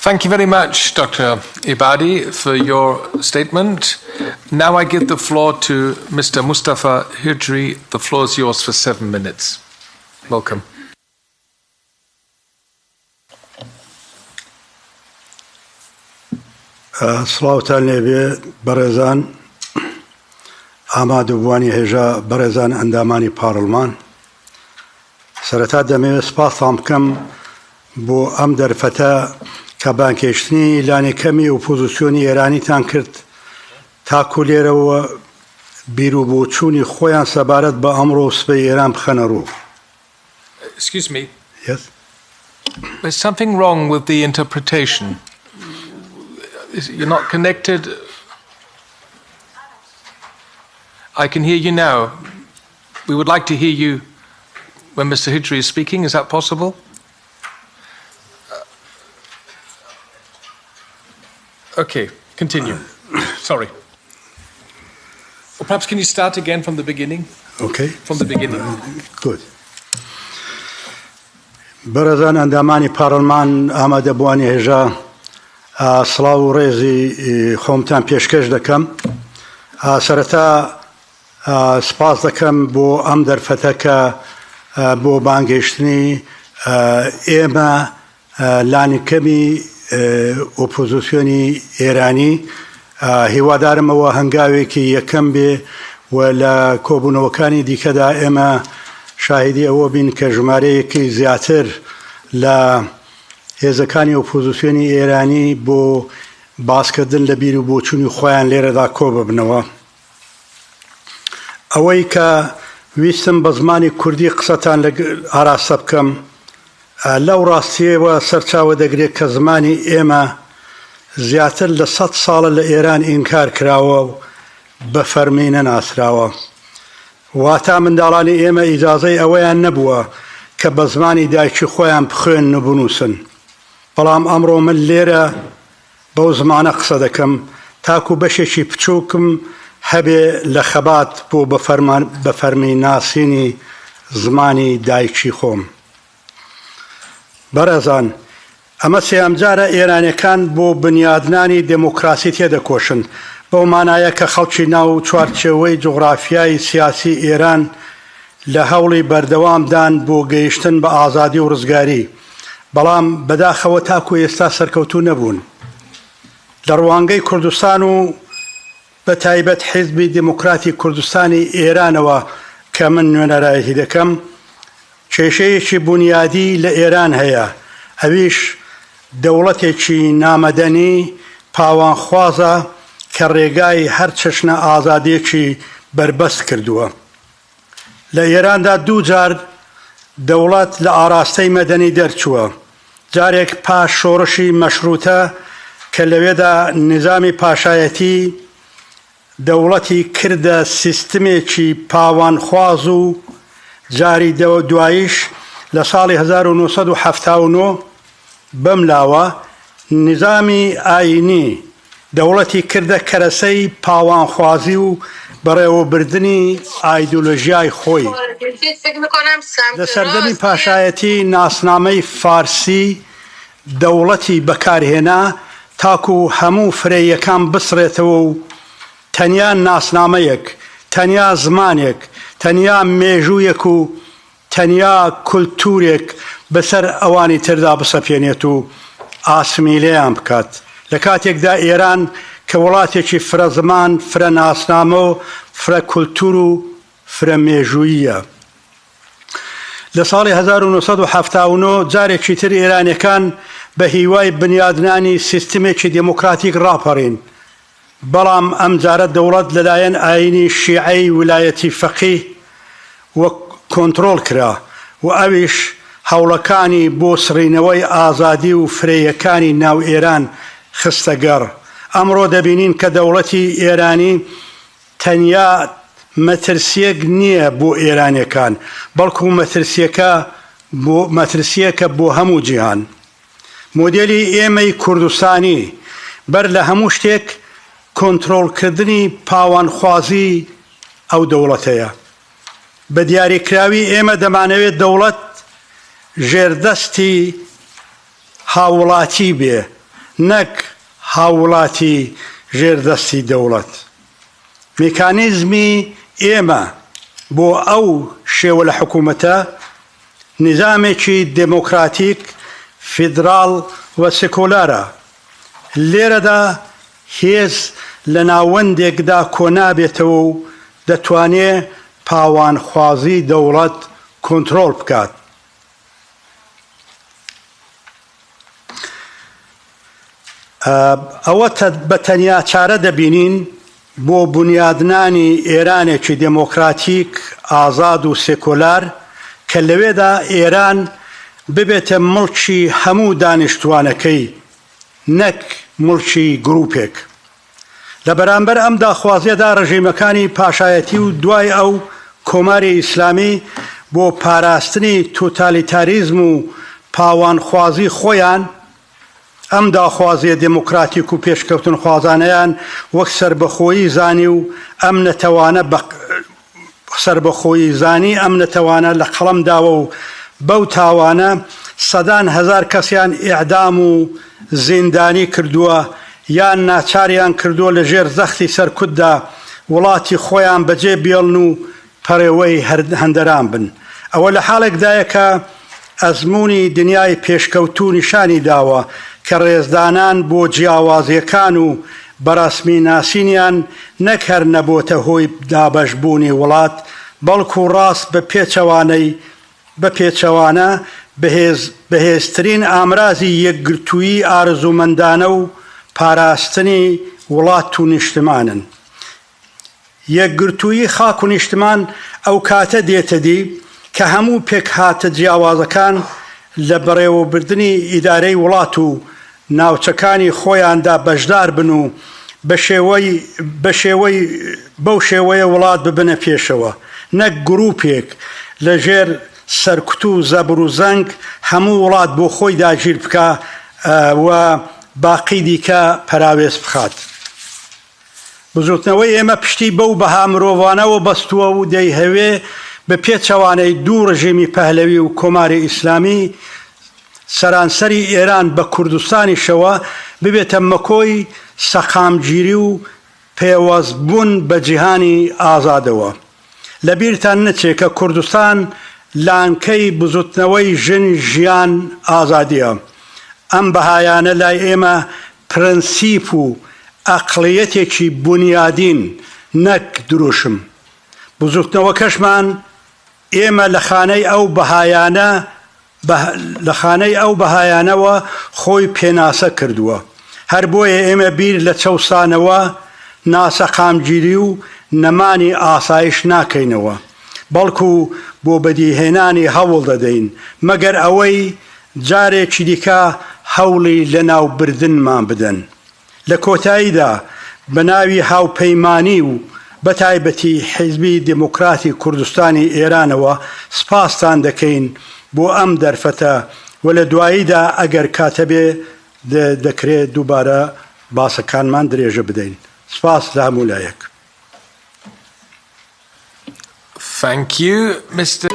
Thank you very much, Dr. Ibadi, for your statement. Now I give the floor to Mr. Mustafa Hijri. The floor is yours for 7 minutes. Welcome. سڵاوتان لێبێ بەڕێزان ئامادەبووانی هێژە بەڕێزان ئەندامانی پاڕڵمان سەرەتا دەمەوێت سپاسام بکەم بۆ ئەم دەرفەتە کە بانکێشتنی لانێکەمی ئۆپۆزیسیۆنی ئێرانیتان کرد تاکو لێرەوە بیر و بۆچوونی خۆیان سەبارەت بە ئەمڕۆ و سبەی ئێران بخەنە ڕوو. Excuse me. Yes? There's something wrong with the interpretation. You're not connected. I can hear you now. We would like to hear you when Mr. Hijri is speaking. Is that possible? Okay, continue. Sorry. Or perhaps can you start again from the beginning? Okay. From the beginning. Good. بەڕێزان ئەندامانی پاڕڵمان ئامادەبووانی هێژە سڵاو و ڕێزی خۆمتان پێشکەش دەکەم. سەرەتا سپاس دەکەم بۆ ئەم دەرفەتە کە بۆ بانگێشتنی ئێمە لانیکەمی ئۆپۆزیسیۆنی ئێرانی هیوادارمەوە هەنگاوێکی یەکەم بێ و لە کۆبوونەوەکانی دیکەدا ئێمە شاهدی ئەوە بین کە ژمارەیەکی زیاتر لە هێزەکانی ئۆپۆزیسیۆنی ئێرانی بۆ باسکردن لە بیر و بۆچوونی خۆیان لێرەدا کۆ ببنەوە. ئەوەی کە ویستم بە زمانی کوردی قسەتان ئاراستە بکەم لەو ڕاستیەوە سەرچاوە دەگرێت کە زمانی ئێمە زیاتر لە 100 ساڵە لە ئێران ئینکار کراوە و بە فەرمی نەناسراوە. واتە منداڵانی ئێمە ئیجازەی ئەوەیان نەبووە کە بە زمانی دایکی خۆیان بخوێن و بنووسن. بەڵام ئەمڕۆ من لێرە بەو زمانە قسە دەکەم تاکو بەشێکی بچووکم هەبێ لە خەبات بۆ بە فەرمی ناسینی زمانی دایکی خۆم. بەڕێزان ئەمە سێەم جارە ئێرانیەکان بۆ بنیادنانی دموکراسی تێدەکۆشن بەو مانایە کە خەڵکی ناو چوارچێوەی جوغرافیای سیاسی ئێران لە هەوڵی بەردەوامدان بۆ گەیشتن بە ئازادی و ڕزگاری بەڵام بەداخەوە تاکو ئێستا سەرکەوتوو نەبوون. لە ڕوانگەی کوردستان و بە تایبەت حیزبی دموکراتی کوردستانی ئێرانەوە کە من نوێنەرایەتی دەکەم کێشەیەکی بنیادی لە ئێران هەیە ئەویش دەوڵەتێکی نامەدەنی پاوانخوازە کە ڕێگای هەر چەشنە ئازادیەکی بربەست کردووە. لە ئێراندا دوو جار دەوڵەت لە ئاراستەی مەدەنی دەرچووە. جارێک پاش شۆڕشی مەشروتە کە لەوێدا نظامی پاشایەتی دەوڵەتی کردە سیستمێکی پاوانخواز و جاری دواییش لە ساڵی 1979 بەملاوە نظامی ئاینی دەوڵەتی کردە کەرەسەی پاوانخوازی و بەڕێوەبردنی ئایدۆلۆژیای خۆی. لە سەردەمی پاشایەتی ناسنامەی فارسی دەوڵەتی بەکارهێنا تاکو هەموو فرەیەکان بسڕێتەوە و تەنیا ناسنامەیەک، تەنیا زمانێک، تەنیا مێژوویەک و تەنیا کولتورێک بەسەر ئەوانی تردا بسەپێنێت و ئاسمیلەیان بکات. لە کاتێکدا ئێران کە وڵاتێکی فرە زمان، فرە ناسنامە و فرە کولتور و فرە مێژوویە. لە ساڵی 1979 جارێکی تر ئێرانیەکان بە هیوای بنیادنانی سیستمێکی دموکراتیک ڕاپەڕین. بەڵام ئەم جارە دەوڵەت لەلایەن ئاینی شیعەی ویلایەتی فەقیه وە کۆنتڕۆڵ کرا و ئەویش هەوڵەکانی بۆ سڕینەوەی ئازادی و فرەیەکانی ناو ئێران خستە گەڕ. ئەمڕۆ دەبینین کە دەوڵەتی ئێرانی تەنیا مەترسیەک نییە بۆ ئێرانیەکان بەڵکو مەترسیەکە بۆ هەموو جیهان. مۆدێلی ئێمەی کوردستانی بەر لە هەموو شتێک کۆنتڕۆڵکردنی پاوانخوازی ئەو دەوڵەتەیە. بە دیاریکراوی ئێمە دەمانەوێت دەوڵەت ژێردەستی هاوڵاتی بێ نەک هاوڵاتی ژێردەستی دەوڵەت. میکانیزمی ئێمە بۆ ئەو شێوە لە حکوومەتە نظامێکی دموکراتیک فیدراڵ و سکولارە. لێرەدا هێز لە ناوەندێکدا کۆنابێتەوە و دەتوانێت پاوانخوازی دەوڵەت کۆنتڕۆڵ بکات. ئەوە بە تەنیا چارە دەبینین بۆ بنیادنانی ئێرانێکی دموکراتیک ئازاد و سێکۆلار کە لەوێدا ئێران ببێتە مڵکی هەموو دانیشتوانەکەی نەک مڵکی گروپێک. لە بەرامبەر ئەم داخوازیەدا ڕژیمەکانی پاشایەتی و دوای ئەو کۆماری ئیسلامی بۆ پاراستنی تۆتالیتاریزم و پاوانخوازی خۆیان ئەم داخوازیە دموکراتیک و پێشکەوتن خوازانەیان وەک سربەخۆیی زانی و ئەم نەتەوانە سربەخۆیی زانی ئەم نەتەوانە لە قەڵەم داوە و بەو تاوانە سەدان هەزار کەسیان ئیعدام و زیندانی کردووە یان ناچاریان کردووە لە ژێر زەختی سەرکوتدا وڵاتی خۆیان بەجێ بێڵن و پەڕێوەی هەندەران بن. ئەوە لە حاڵێکدایە کە ئەزمموی دنیای پێشکەوتوو نیشانی داوە کە ڕێزدانان بۆ جیاوازیەکان و بەڕاسمی ناسینیان نەک هەر نەبووتە هۆی دابەشبوونی وڵات بەڵکو ڕاست بە پێچەوانە بەهێزترین ئامرازی یەکگرتوویی ئارزومەندانە و پاراستنی وڵات و نیشتمانن. یەکگرتوویی خاک و نیشتمان ئەو کاتە دێتە دی کە هەموو پێک هاتە جیاوازەکان لە بەڕێوەبردنی ئیدارەی وڵات و ناوچەکانی خۆیاندا بەشدار بن و بەو شێوەیە وڵات ببنە پێشەوە نەک گروپێک لە ژێر سەرکوت و زەبر و زەنگ هەموو وڵات بۆ خۆی داگیر بکە و باقی دیکە پەراوێز بخات. بزوتنەوەی ئێمە پشتی بەو بەها مرۆڤانەوە بەستووە و دەیهەوێ بە پێچەوانەی دوو ڕژیمی پەهلەوی و کۆماری ئیسلامی سەرانسەری ئێران بە کوردستانیشەوە ببێتە مەکۆی سەقامگیری و پێوەستبوون بە جیهانی ئازادەوە. لەبیرتان نەچێت کە کوردستان لانکەی بزوتنەوەی ژیان ئازادیە. ئەم بەهایانە لای ئێمە پرەنسیپ و ئەقڵیەتێکی بنیادین نەک دروشم. بزوتنەوەکەشمان ئێمە لە خانەی ئەو بەهایانەوە خۆی پێناسە کردووە. هەر بۆیە ئێمە بیر لە چەوسانەوە ناسەقامگیری و نەمانی ئاسایش ناکەینەوە بەڵکو بۆ بەدیهێنانی هەوڵ دەدەین مەگەر ئەوەی جارێکی دیکە هەوڵی لە ناوبردنمان بدەن. لە کۆتاییدا بە ناوی هاوپەیمانی و بەتایبەتی حیزبی دموکراتی کوردستانی ئێرانەوە سپاستان دەکەین بۆ ئەم دەرفەتە و لە دواییدا ئەگەر کاتە بێ دەکرێت دووبارە باسەکانمان درێژە بدەین. سپاس لە هەموو لایەک. Thank you, Mr.